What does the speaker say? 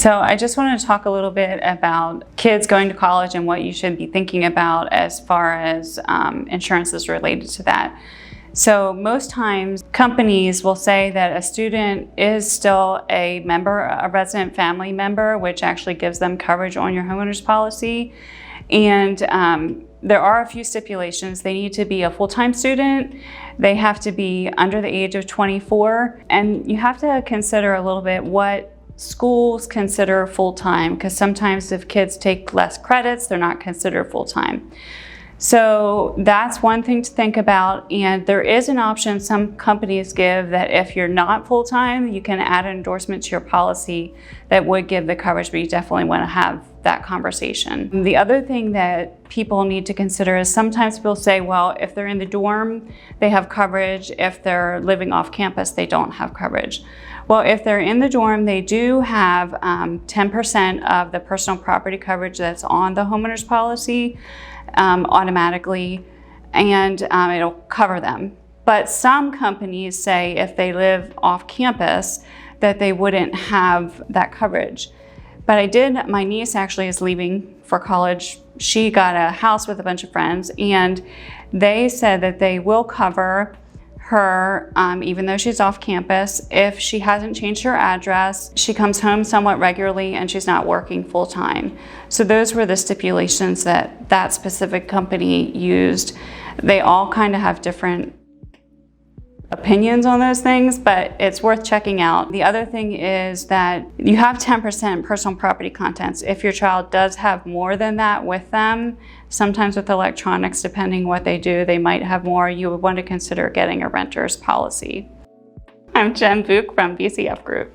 So I just want to talk a little bit about kids going to college and what you should be thinking about as far as insurance is related to that. So most times companies will say that a student is still a member, a resident family member, which actually gives them coverage on your homeowners policy. And there are a few stipulations. They need to be a full-time student. They have to be under the age of 24. And you have to consider a little bit what schools consider full-time, because sometimes if kids take less credits, they're not considered full-time. So that's one thing to think about. And there is an option some companies give that if you're not full-time, you can add an endorsement to your policy that would give the coverage, but you definitely want to have that conversation. The other thing that people need to consider is sometimes people say, well, if they're in the dorm, they have coverage. If they're living off campus, they don't have coverage. Well, if they're in the dorm, they do have 10% of the personal property coverage that's on the homeowner's policy automatically, and it'll cover them. But some companies say if they live off campus that they wouldn't have that coverage. But my niece actually is leaving for college. She got a house with a bunch of friends, and they said that they will cover her, even though she's off campus, if she hasn't changed her address, she comes home somewhat regularly, and she's not working full-time. So those were the stipulations that that specific company used. They all kind of have different opinions on those things, but it's worth checking out. The other thing is that you have 10% personal property contents. If your child does have more than that with them, sometimes with electronics, depending what they do, they might have more. You would want to consider getting a renter's policy. I'm Jen Buch from BCF Group.